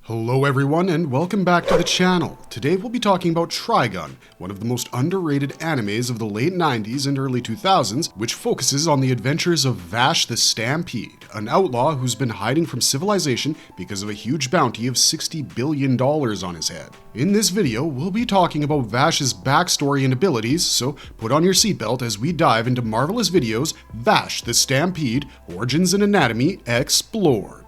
Hello everyone and welcome back to the channel. Today we'll be talking about Trigun, one of the most underrated animes of the late 90s and early 2000s, which focuses on the adventures of Vash the Stampede, an outlaw who's been hiding from civilization because of a huge bounty of $60 billion on his head. In this video, we'll be talking about Vash's backstory and abilities, so put on your seatbelt as we dive into marvelous videos, Vash the Stampede, Origins and Anatomy Explored.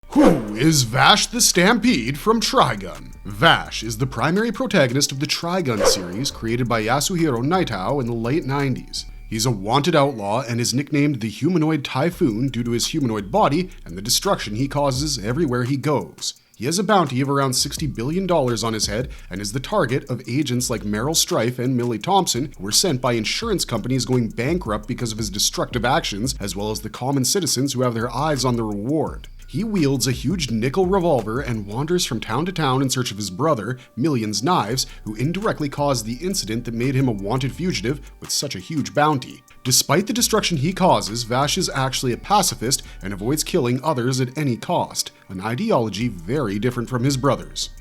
Who is Vash the Stampede from Trigun? Vash is the primary protagonist of the Trigun series created by Yasuhiro Naitao in the late 90s. He's a wanted outlaw and is nicknamed the Humanoid Typhoon due to his humanoid body and the destruction he causes everywhere he goes. He has a bounty of around $60 billion on his head and is the target of agents like Meryl Streep and Millie Thompson, who were sent by insurance companies going bankrupt because of his destructive actions, as well as the common citizens who have their eyes on the reward. He wields a huge nickel revolver and wanders from town to town in search of his brother, Million's Knives, who indirectly caused the incident that made him a wanted fugitive with such a huge bounty. Despite the destruction he causes, Vash is actually a pacifist and avoids killing others at any cost, an ideology very different from his brother's.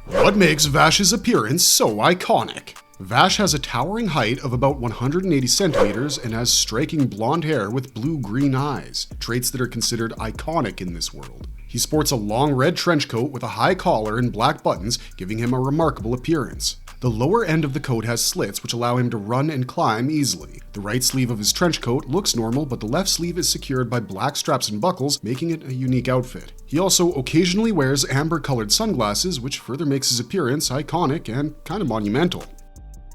What makes Vash's appearance so iconic? Vash has a towering height of about 180 centimeters and has striking blonde hair with blue-green eyes, traits that are considered iconic in this world. He sports a long red trench coat with a high collar and black buttons, giving him a remarkable appearance. The lower end of the coat has slits which allow him to run and climb easily. The right sleeve of his trench coat looks normal, but the left sleeve is secured by black straps and buckles, making it a unique outfit. He also occasionally wears amber-colored sunglasses, which further makes his appearance iconic and kind of monumental.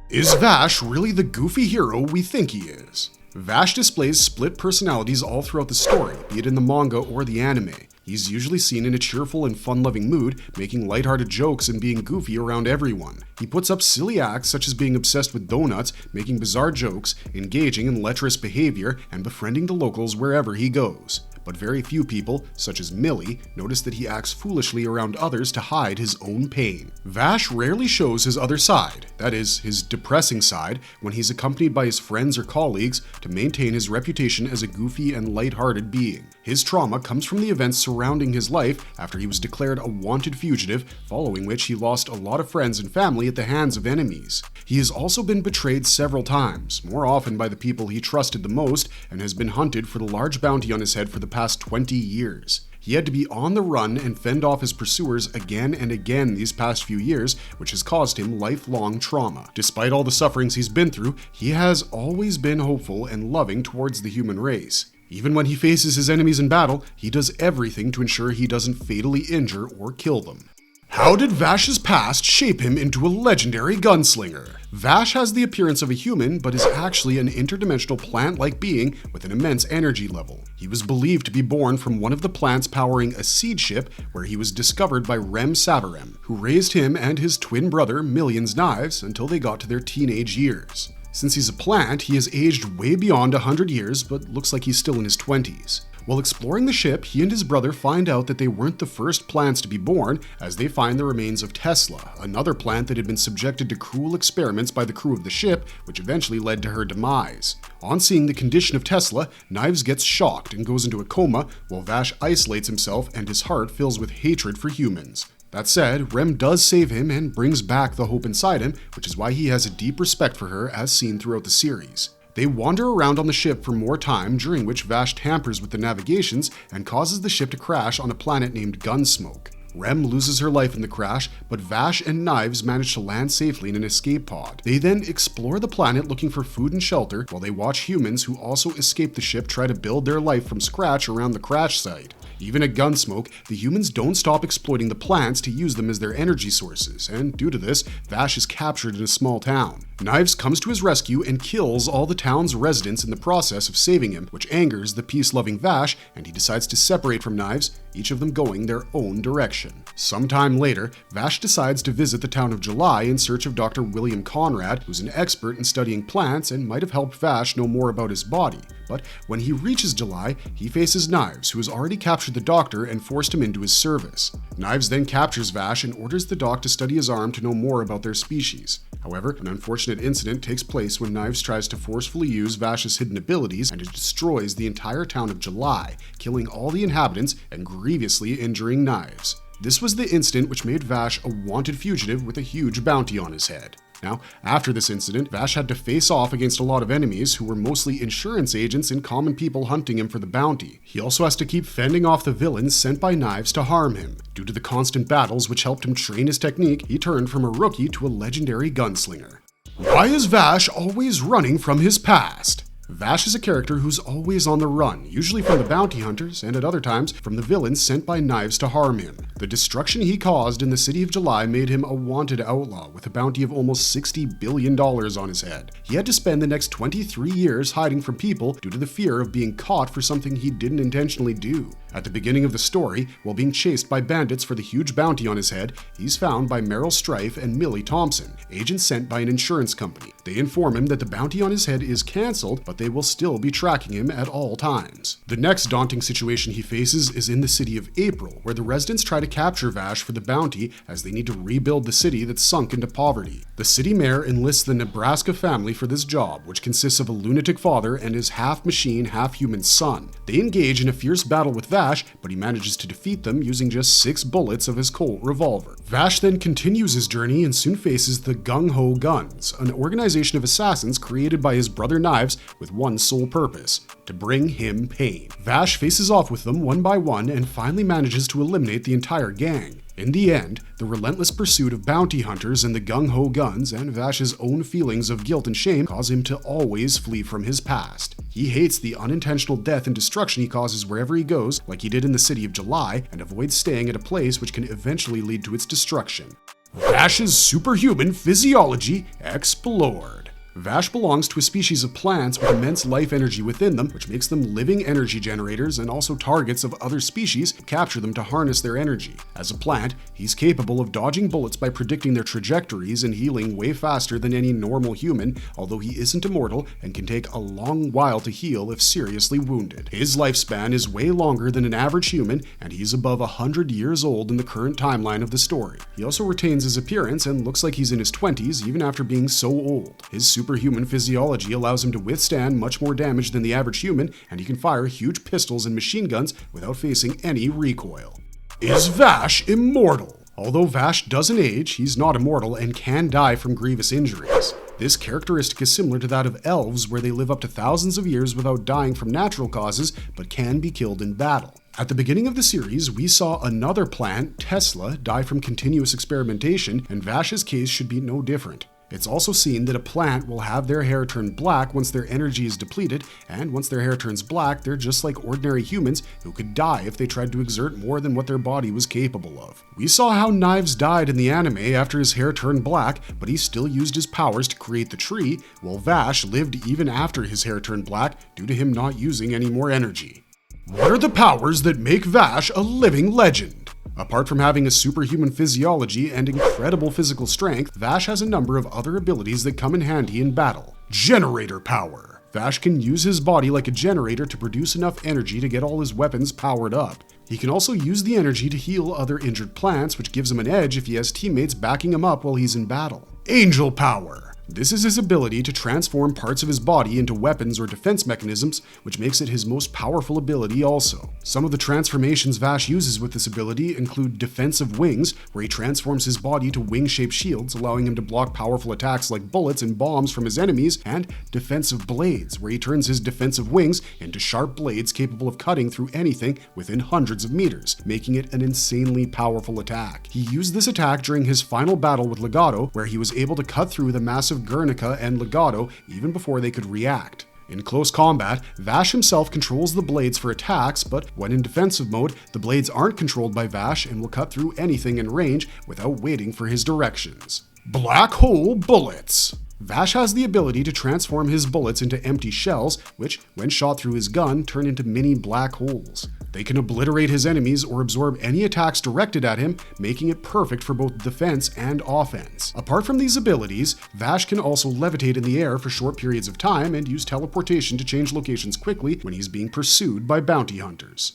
Is Vash really the goofy hero we think he is? Vash displays split personalities all throughout the story, be it in the manga or the anime. He's usually seen in a cheerful and fun-loving mood, making lighthearted jokes and being goofy around everyone. He puts up silly acts such as being obsessed with donuts, making bizarre jokes, engaging in lecherous behavior, and befriending the locals wherever he goes. But very few people, such as Millie, notice that he acts foolishly around others to hide his own pain. Vash rarely shows his other side, that is, his depressing side, when he's accompanied by his friends or colleagues to maintain his reputation as a goofy and lighthearted being. His trauma comes from the events surrounding his life after he was declared a wanted fugitive, following which he lost a lot of friends and family at the hands of enemies. He has also been betrayed several times, more often by the people he trusted the most, and has been hunted for the large bounty on his head for the past 20 years. He had to be on the run and fend off his pursuers again and again these past few years, which has caused him lifelong trauma. Despite all the sufferings he's been through, he has always been hopeful and loving towards the human race. Even when he faces his enemies in battle, he does everything to ensure he doesn't fatally injure or kill them. How did Vash's past shape him into a legendary gunslinger? Vash has the appearance of a human, but is actually an interdimensional plant-like being with an immense energy level. He was believed to be born from one of the plants powering a seed ship, where he was discovered by Rem Savarem, who raised him and his twin brother, Million's Knives, until they got to their teenage years. Since he's a plant, he has aged way beyond 100 years, but looks like he's still in his 20s. While exploring the ship, he and his brother find out that they weren't the first plants to be born, as they find the remains of Tesla, another plant that had been subjected to cruel experiments by the crew of the ship, which eventually led to her demise. On seeing the condition of Tesla, Knives gets shocked and goes into a coma, while Vash isolates himself and his heart fills with hatred for humans. That said, Rem does save him and brings back the hope inside him, which is why he has a deep respect for her as seen throughout the series. They wander around on the ship for more time, during which Vash tampers with the navigations and causes the ship to crash on a planet named Gunsmoke. Rem loses her life in the crash, but Vash and Knives manage to land safely in an escape pod. They then explore the planet looking for food and shelter, while they watch humans who also escape the ship try to build their life from scratch around the crash site. Even at Gunsmoke, the humans don't stop exploiting the plants to use them as their energy sources, and due to this, Vash is captured in a small town. Knives comes to his rescue and kills all the town's residents in the process of saving him, which angers the peace-loving Vash, and he decides to separate from Knives, each of them going their own direction. Sometime later, Vash decides to visit the town of July in search of Dr. William Conrad, who's an expert in studying plants and might have helped Vash know more about his body. But when he reaches July, he faces Knives, who has already captured the doctor and forced him into his service. Knives then captures Vash and orders the doc to study his arm to know more about their species. However, an unfortunate incident takes place when Knives tries to forcefully use Vash's hidden abilities, and it destroys the entire town of July, killing all the inhabitants and grievously injuring Knives. This was the incident which made Vash a wanted fugitive with a huge bounty on his head. Now, after this incident, Vash had to face off against a lot of enemies who were mostly insurance agents and common people hunting him for the bounty. He also has to keep fending off the villains sent by Knives to harm him. Due to the constant battles which helped him train his technique, he turned from a rookie to a legendary gunslinger. Why is Vash always running from his past? Vash is a character who's always on the run, usually from the bounty hunters, and at other times from the villains sent by Knives to harm him. The destruction he caused in the City of July made him a wanted outlaw with a bounty of almost $60 billion on his head. He had to spend the next 23 years hiding from people due to the fear of being caught for something he didn't intentionally do. At the beginning of the story, while being chased by bandits for the huge bounty on his head, he's found by Meryl Strife and Millie Thompson, agents sent by an insurance company. They inform him that the bounty on his head is cancelled, but they will still be tracking him at all times. The next daunting situation he faces is in the city of April, where the residents try to capture Vash for the bounty as they need to rebuild the city that's sunk into poverty. The city mayor enlists the Nebraska family for this job, which consists of a lunatic father and his half-machine, half-human son. They engage in a fierce battle with Vash, but he manages to defeat them using just 6 bullets of his Colt revolver. Vash then continues his journey and soon faces the Gung Ho Guns, an organization of assassins created by his brother Knives with one sole purpose: to bring him pain. Vash faces off with them one by one and finally manages to eliminate the entire gang. In the end, the relentless pursuit of bounty hunters and the Gung Ho Guns and Vash's own feelings of guilt and shame cause him to always flee from his past. He hates the unintentional death and destruction he causes wherever he goes, like he did in the City of July, and avoids staying at a place which can eventually lead to its destruction. Vash's superhuman physiology explored. Vash belongs to a species of plants with immense life energy within them, which makes them living energy generators and also targets of other species who capture them to harness their energy. As a plant, he's capable of dodging bullets by predicting their trajectories and healing way faster than any normal human, although he isn't immortal and can take a long while to heal if seriously wounded. His lifespan is way longer than an average human, and he's above 100 years old in the current timeline of the story. He also retains his appearance and looks like he's in his 20s even after being so old. His superhuman physiology allows him to withstand much more damage than the average human, and he can fire huge pistols and machine guns without facing any recoil. Is Vash immortal? Although Vash doesn't age, he's not immortal and can die from grievous injuries. This characteristic is similar to that of elves, where they live up to thousands of years without dying from natural causes, but can be killed in battle. At the beginning of the series, we saw another plant, Tesla, die from continuous experimentation, and Vash's case should be no different. It's also seen that a plant will have their hair turn black once their energy is depleted, and once their hair turns black, they're just like ordinary humans who could die if they tried to exert more than what their body was capable of. We saw how Knives died in the anime after his hair turned black, but he still used his powers to create the tree, while Vash lived even after his hair turned black due to him not using any more energy. What are the powers that make Vash a living legend? Apart from having a superhuman physiology and incredible physical strength, Vash has a number of other abilities that come in handy in battle. Generator power. Vash can use his body like a generator to produce enough energy to get all his weapons powered up. He can also use the energy to heal other injured plants, which gives him an edge if he has teammates backing him up while he's in battle. Angel power. This is his ability to transform parts of his body into weapons or defense mechanisms, which makes it his most powerful ability also. Some of the transformations Vash uses with this ability include defensive wings, where he transforms his body to wing-shaped shields, allowing him to block powerful attacks like bullets and bombs from his enemies, and defensive blades, where he turns his defensive wings into sharp blades capable of cutting through anything within hundreds of meters, making it an insanely powerful attack. He used this attack during his final battle with Legato, where he was able to cut through the massive Guernica and Legato even before they could react. In close combat, Vash himself controls the blades for attacks, but when in defensive mode, the blades aren't controlled by Vash and will cut through anything in range without waiting for his directions. Black hole bullets. Vash has the ability to transform his bullets into empty shells, which, when shot through his gun, turn into mini black holes. They can obliterate his enemies or absorb any attacks directed at him, making it perfect for both defense and offense. Apart from these abilities, Vash can also levitate in the air for short periods of time and use teleportation to change locations quickly when he's being pursued by bounty hunters.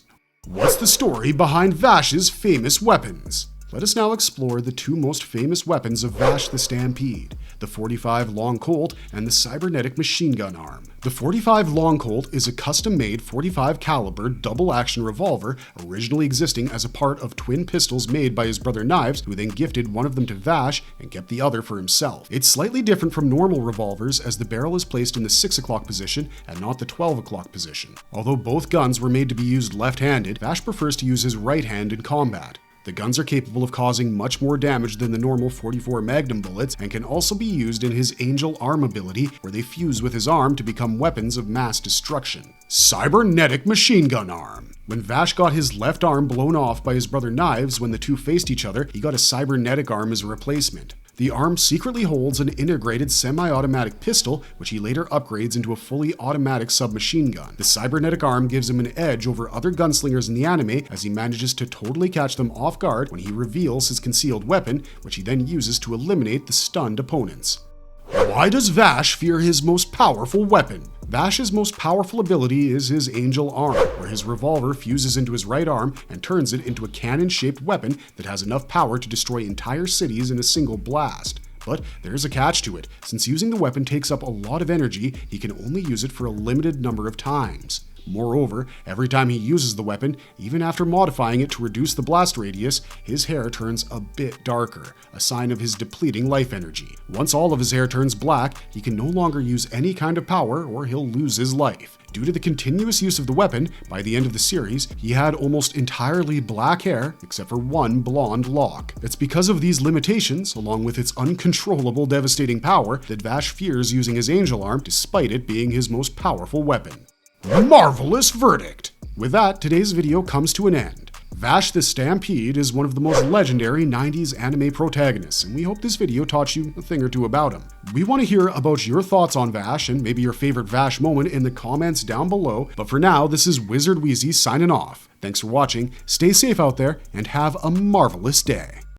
What's the story behind Vash's famous weapons? Let us now explore the two most famous weapons of Vash the Stampede. the 45 Long Colt, and the cybernetic machine gun arm. The 45 Long Colt is a custom-made 45 caliber double-action revolver originally existing as a part of twin pistols made by his brother Knives, who then gifted one of them to Vash and kept the other for himself. It's slightly different from normal revolvers as the barrel is placed in the 6 o'clock position and not the 12 o'clock position. Although both guns were made to be used left-handed, Vash prefers to use his right hand in combat. The guns are capable of causing much more damage than the normal 44 Magnum bullets and can also be used in his Angel Arm ability, where they fuse with his arm to become weapons of mass destruction. Cybernetic Machine Gun Arm. When Vash got his left arm blown off by his brother Knives when the two faced each other, he got a cybernetic arm as a replacement. The arm secretly holds an integrated semi-automatic pistol, which he later upgrades into a fully automatic submachine gun. The cybernetic arm gives him an edge over other gunslingers in the anime, as he manages to totally catch them off guard when he reveals his concealed weapon, which he then uses to eliminate the stunned opponents. Why does Vash fear his most powerful weapon? Vash's most powerful ability is his Angel Arm, where his revolver fuses into his right arm and turns it into a cannon-shaped weapon that has enough power to destroy entire cities in a single blast. But there's a catch to it. Since using the weapon takes up a lot of energy, he can only use it for a limited number of times. Moreover, every time he uses the weapon, even after modifying it to reduce the blast radius, his hair turns a bit darker, a sign of his depleting life energy. Once all of his hair turns black, he can no longer use any kind of power or he'll lose his life. Due to the continuous use of the weapon, by the end of the series, he had almost entirely black hair, except for one blonde lock. It's because of these limitations, along with its uncontrollable devastating power, that Vash fears using his Angel Arm despite it being his most powerful weapon. Marvelous verdict! With that, today's video comes to an end. Vash the Stampede is one of the most legendary 90s anime protagonists, and we hope this video taught you a thing or two about him. We want to hear about your thoughts on Vash and maybe your favorite Vash moment in the comments down below, but for now, this is Wizard Wheezy signing off. Thanks for watching, stay safe out there, and have a marvelous day.